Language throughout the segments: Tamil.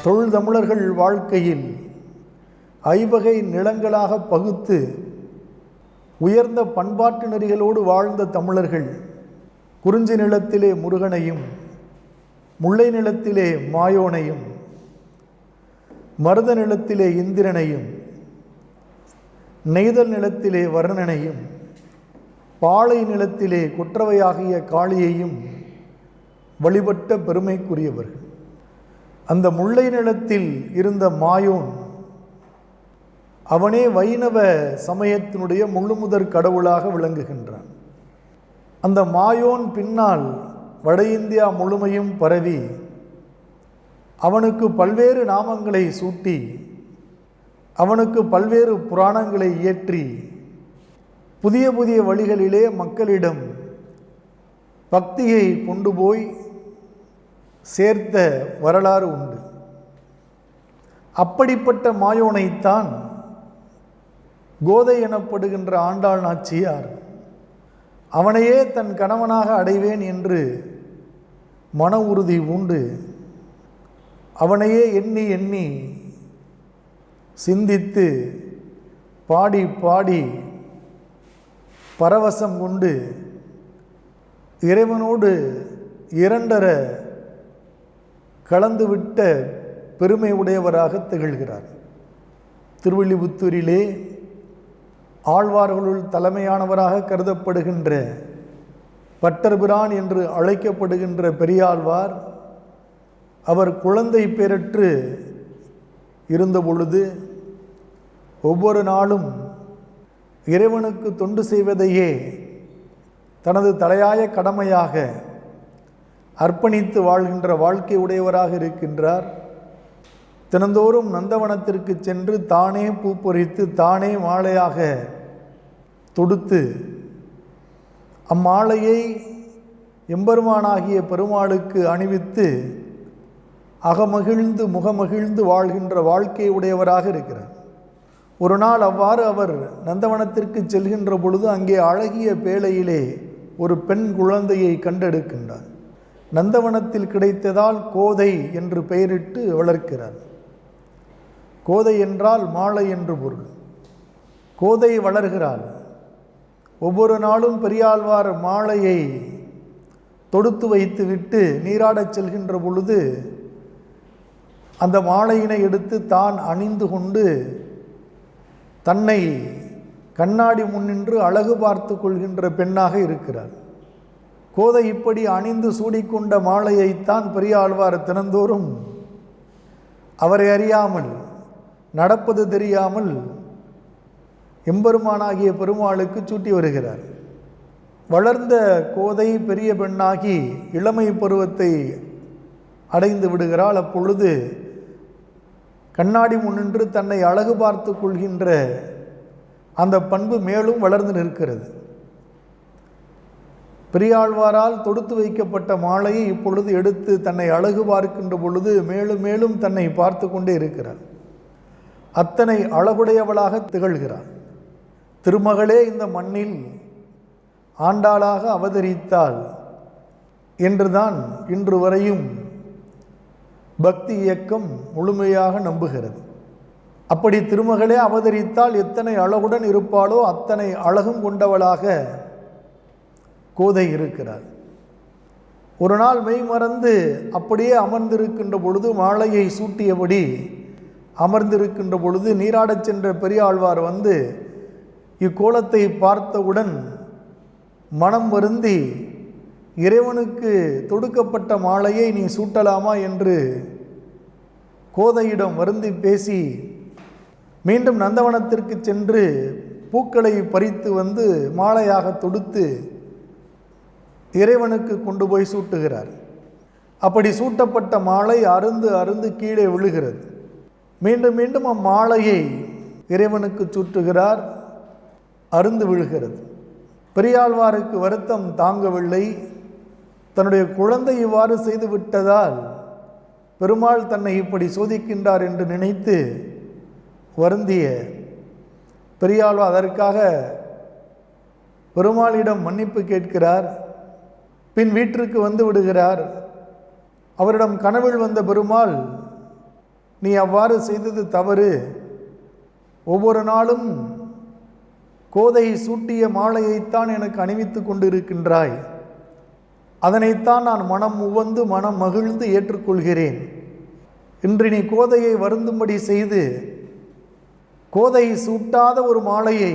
தொல்தமிழர்கள் வாழ்க்கையில் ஐவகை நிலங்களாக பகுத்து உயர்ந்த பண்பாட்டு நெறிகளோடு வாழ்ந்த தமிழர்கள் குறிஞ்சி நிலத்திலே முருகனையும், முல்லை நிலத்திலே மாயோனையும், மருத நிலத்திலே இந்திரனையும், நெய்தல் நிலத்திலே வர்ணனையும், பாலை நிலத்திலே குற்றவையாகிய காளியையும் வழிபட்ட பெருமைக்குரியவர்கள். அந்த முல்லை நிலத்தில் இருந்த மாயோன் அவனே வைணவ சமயத்தினுடைய முழுமுதற் கடவுளாக விளங்குகின்றான். அந்த மாயோன் பின்னால் வட இந்தியா முழுமையும் பரவி அவனுக்கு பல்வேறு நாமங்களை சூட்டி அவனுக்கு பல்வேறு புராணங்களை இயற்றி புதிய புதிய வழிகளிலே மக்களிடம் பக்தியை கொண்டு போய் சேர்த்த வரலாறு உண்டு. அப்படிப்பட்ட மாயோனைத்தான் கோதை எனப்படுகின்ற ஆண்டாள் நாச்சியார் அவனையே தன் கணவனாக அடைவேன் என்று மன உறுதி உண்டு அவனையே எண்ணி எண்ணி சிந்தித்து பாடி பாடி பரவசம் கொண்டு இறைவனோடு இரண்டர கலந்துவிட்ட பெருமை உடையவராக திகழ்கிறார். திருவில்லிபுத்தூரிலே ஆழ்வார்களுள் தலைமையானவராக கருதப்படுகின்ற பட்டர்பிரான் என்று அழைக்கப்படுகின்ற பெரியாழ்வார் அவர் குழந்தை பேரற்று இருந்தபொழுது ஒவ்வொரு நாளும் இறைவனுக்கு தொண்டு செய்வதையே தனது தலையாய கடமையாக அர்ப்பணித்து வாழ்கின்ற வாழ்க்கை உடையவராக இருக்கின்றார். தினந்தோறும் நந்தவனத்திற்கு சென்று தானே பூ பொறித்து தானே மாலையாக தொடுத்து அம்மாலையை எம்பெருமானாகிய பெருமாளுக்கு அணிவித்து அகமகிழ்ந்து முகமகிழ்ந்து வாழ்கின்ற வாழ்க்கை உடையவராக இருக்கிறார். ஒரு நாள் அவ்வாறு அவர் நந்தவனத்திற்கு செல்கின்ற பொழுது அங்கே அழகிய பேழையிலே ஒரு பெண் குழந்தையை கண்டெடுக்கின்றார். நந்தவனத்தில் கிடைத்ததால் கோதை என்று பெயரிட்டு வளர்க்கிறார். கோதை என்றால் மாலை என்று பொருள். கோதை வளர்கிறாள். ஒவ்வொரு நாளும் பெரியாழ்வார் மாலையை தொடுத்து வைத்துவிட்டு நீராடச் செல்கின்ற பொழுது அந்த மாலையினை எடுத்து தான் அணிந்து கொண்டு தன்னை கண்ணாடி முன்னின்று அழகு பார்த்து கொள்கின்ற பெண்ணாக இருக்கிறார். கோதை இப்படி அணிந்து சூடிக்கொண்ட மாலையைத்தான் பெரியாழ்வார் தினந்தோறும் அவரை அறியாமல் நடப்பது தெரியாமல் எம்பெருமானாகிய பெருமாளுக்கு சூட்டி வருகிறார். வளர்ந்த கோதை பெரிய பெண்ணாகி இளமை பருவத்தை அடைந்து விடுகிறாள். அப்பொழுது கண்ணாடி முன்னின்று தன்னை அழகு பார்த்து கொள்கின்ற அந்த பண்பு மேலும் வளர்ந்து நிற்கிறது. பெரியாழ்வாரால் தொடுத்து வைக்கப்பட்ட மாலையை இப்பொழுது எடுத்து தன்னை அழகு பார்க்கின்ற பொழுது மேலும் மேலும் தன்னை பார்த்து கொண்டே இருக்கிறார். அத்தனை அழகுடையவளாக திகழ்கிறார். திருமகளே இந்த மண்ணில் ஆண்டாளாக அவதரித்தாள் என்றுதான் இன்று வரையும் பக்தி இயக்கம் முழுமையாக நம்புகிறது. அப்படி திருமகளே அவதரித்தால் எத்தனை அழகுடன் இருப்பாளோ அத்தனை அழகும் கொண்டவளாக கோதை இருக்கிறார். ஒரு நாள் மெய் மறந்து அப்படியே அமர்ந்திருக்கின்ற பொழுது மாலையை சூட்டியபடி அமர்ந்திருக்கின்ற பொழுது நீராடச் சென்ற பெரியாழ்வார் வந்து இக்கோலத்தை பார்த்தவுடன் மனம் வருந்தி இறைவனுக்கு தொடுக்கப்பட்ட மாலையை நீ சூட்டலாமா என்று கோதையிடம் வருந்தி பேசி மீண்டும் நந்தவனத்திற்கு சென்று பூக்களை பறித்து வந்து மாலையாக தொடுத்து இறைவனுக்கு கொண்டு போய் சூட்டுகிறார். அப்படி சூட்டப்பட்ட மாலை அருந்து அருந்து கீழே விழுகிறது. மீண்டும் மீண்டும் அம்மாலையை இறைவனுக்கு சூட்டுகிறார். அருந்து விழுகிறது. பெரியாழ்வாருக்கு வருத்தம் தாங்கவில்லை. தன்னுடைய குழந்தை இவ்வாறு செய்து விட்டதால் பெருமாள் தன்னை இப்படி சோதிக்கின்றார் என்று நினைத்து வருந்திய பெரியாழ்வார் அதற்காக பெருமாளிடம் மன்னிப்பு கேட்கிறார். பின் வீட்டிற்கு வந்து விடுகிறார். அவரிடம் கனவில் வந்த பெருமாள் நீ அவ்வாறு செய்தது தவறு. ஒவ்வொரு நாளும் கோதை சூட்டிய மாலையைத்தான் எனக்கு அணிவித்து கொண்டிருக்கின்றாய். அதனைத்தான் நான் மனம் உவந்து மனம் மகிழ்ந்து ஏற்றுக்கொள்கிறேன். இன்று நீ கோதையை வருந்தும்படி செய்து கோதை சூட்டாத ஒரு மாலையை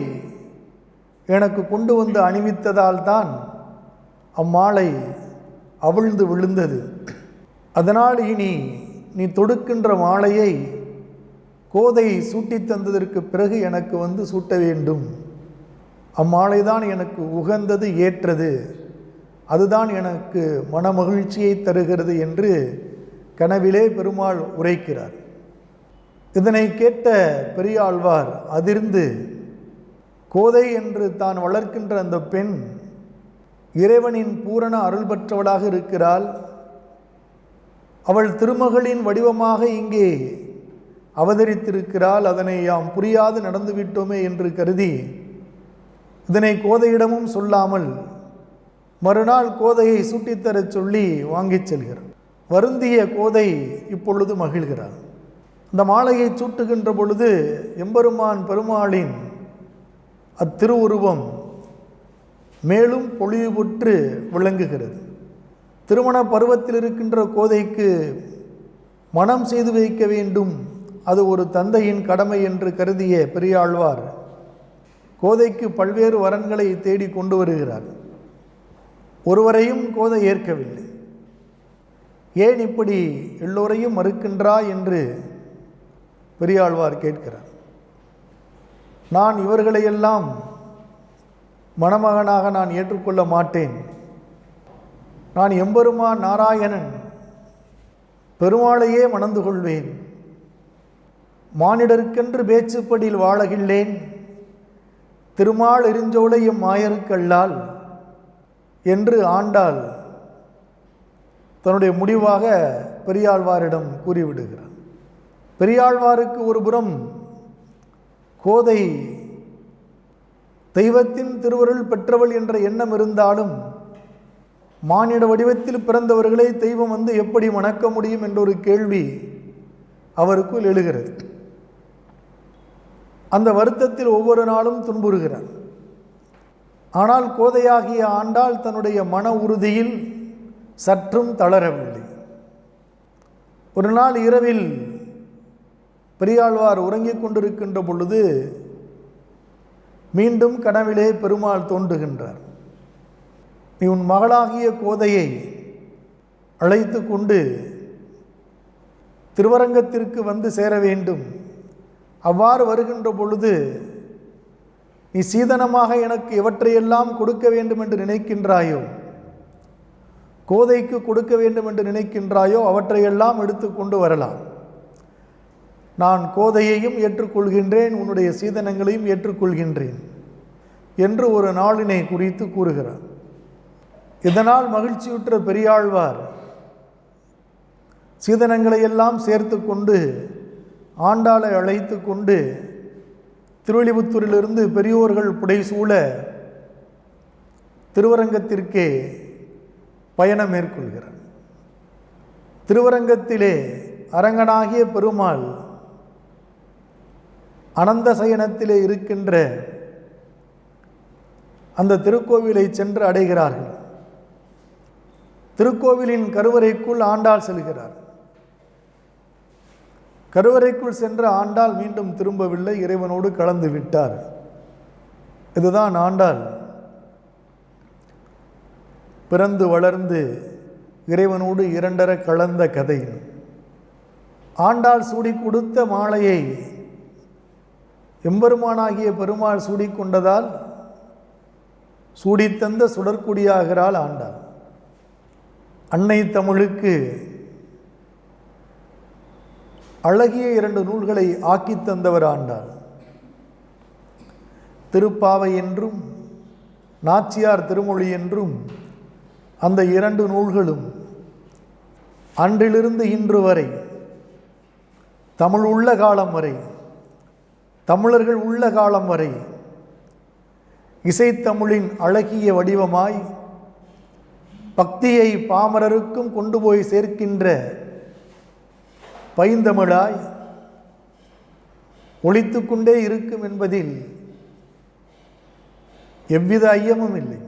எனக்கு கொண்டு வந்து அணிவித்ததால் தான் அம்மாலை அவிழ்ந்து விழுந்தது. அதனால் இனி நீ தொடுக்கின்ற மாலையை கோதை சூட்டி தந்ததற்கு பிறகு எனக்கு வந்து சூட்ட வேண்டும். அம்மாலைதான் எனக்கு உகந்தது, ஏற்றது, அதுதான் எனக்கு மனமகிழ்ச்சியை தருகிறது என்று கனவிலே பெருமாள் உரைக்கிறார். இதனை கேட்ட பெரியாழ்வார் அதிர்ந்து, கோதை என்று தான் வளர்க்கின்ற அந்த பெண் இறைவனின் பூரண அருள் பெற்றவளாக இருக்கிறாள். அவள் திருமகளின் வடிவமாக இங்கே அவதரித்திருக்கிறாள். அதனை யாம் புரியாது நடந்துவிட்டோமே என்று கருதி இதனை கோதையிடமும் சொல்லாமல் மறுநாள் கோதையை சூட்டித்தரச் சொல்லி வாங்கிச் செல்கிறார். வருந்திய கோதை இப்பொழுது மகிழ்கிறார். அந்த மாலையை சூட்டுகின்ற பொழுது எம்பெருமான் பெருமாளின் அத்திருவுருவம் மேலும் பொலிவுற்று விளங்குகிறது. திருமண பருவத்தில் இருக்கின்ற கோதைக்கு மனம் செய்து வைக்க வேண்டும், அது ஒரு தந்தையின் கடமை என்று கருதிய பெரியாழ்வார் கோதைக்கு பல்வேறு வரன்களை தேடி கொண்டு வருகிறார். ஒருவரையும் கோதை ஏற்கவில்லை. ஏன் இப்படி எல்லோரையும் மறுக்கின்றாய் என்று பெரியாழ்வார் கேட்கிறார். நான் இவர்களையெல்லாம் மணமகனாக நான் ஏற்றுக்கொள்ள மாட்டேன். நான் எம்பெருமான் நாராயணன் பெருமாளையே மணந்து கொள்வேன். மானிடருக்கென்று பேச்சுப்படியில் வாழகில்லேன். திருமால் எரிஞ்சோலையும் மாயருக்கல்லால் என்று ஆண்டாள் தன்னுடைய முடிவாக பெரியாழ்வாரிடம் கூறிவிடுகிறார். பெரியாழ்வாருக்கு ஒரு புறம் கோதை தெய்வத்தின் திருவருள் பெற்றவள் என்ற எண்ணம் இருந்தாலும் மானிட வடிவத்தில் பிறந்தவர்களை தெய்வம் வந்து எப்படி மணக்க முடியும் என்ற ஒரு கேள்வி அவருக்குள் எழுகிறது. அந்த வருத்தத்தில் ஒவ்வொரு நாளும் துன்புறுகிறார். ஆனால் கோதையாகிய ஆண்டாள் தன்னுடைய மன உறுதியில் சற்றும் தளரவில்லை. ஒரு நாள் இரவில் பெரியாழ்வார் உறங்கிக் கொண்டிருக்கின்ற பொழுது மீண்டும் கனவிலே பெருமாள் தோன்றுகின்றார். நீ உன் மகளாகிய கோதையை அழைத்து கொண்டு திருவரங்கத்திற்கு வந்து சேர வேண்டும். அவ்வாறு வருகின்ற பொழுது நீ சீதனமாக எனக்கு எவற்றையெல்லாம் கொடுக்க வேண்டும் என்று நினைக்கின்றாயோ, கோதைக்கு கொடுக்க வேண்டும் என்று நினைக்கின்றாயோ அவற்றையெல்லாம் எடுத்து கொண்டு வரலாம். நான் கோதையையும் ஏற்றுக்கொள்கின்றேன், உன்னுடைய சீதனங்களையும் ஏற்றுக்கொள்கின்றேன் என்று ஒரு நாளினை குறித்து கூறுகிறார். இதனால் மகிழ்ச்சியுற்ற பெரியாழ்வார் சீதனங்களை எல்லாம் சேர்த்து கொண்டு ஆண்டாளை அழைத்து கொண்டு திருவள்ளிபுத்தூரிலிருந்து பெரியோர்கள் புடைசூழ திருவரங்கத்திற்கே பயணம் மேற்கொள்கிறார். திருவரங்கத்திலே அரங்கனாகிய பெருமாள் அனந்த சயனத்திலே இருக்கின்ற அந்த திருக்கோவிலை சென்று அடைகிறார்கள். திருக்கோவிலின் கருவறைக்குள் ஆண்டாள் செல்கிறார். கருவறைக்குள் சென்ற ஆண்டாள் மீண்டும் திரும்பவில்லை, இறைவனோடு கலந்து விட்டார். இதுதான் ஆண்டாள் பிறந்து வளர்ந்து இறைவனோடு இரண்டர கலந்த கதை. ஆண்டாள் சூடி கொடுத்த மாலையை எம்பெருமானாகிய பெருமாள் சூடிக்கொண்டதால் சூடித்தந்த சுடற்குடியாகிறாள் ஆண்டாள். அன்னை தமிழுக்கு அழகிய 2 நூல்களை ஆக்கி தந்தவர் ஆண்டாள். திருப்பாவை என்றும் நாச்சியார் திருமொழி என்றும் அந்த 2 நூல்களும் அன்றிலிருந்து இன்று வரை, தமிழ் உள்ள காலம் வரை, தமிழர்கள் உள்ள காலம் வரை இசைத்தமிழின் அழகிய வடிவமாய் பக்தியை பாமரருக்கும் கொண்டு போய் சேர்க்கின்ற பைந்தமிழாய் ஒலித்து கொண்டே இருக்கும் என்பதில் எவ்வித ஐயமும் இல்லை.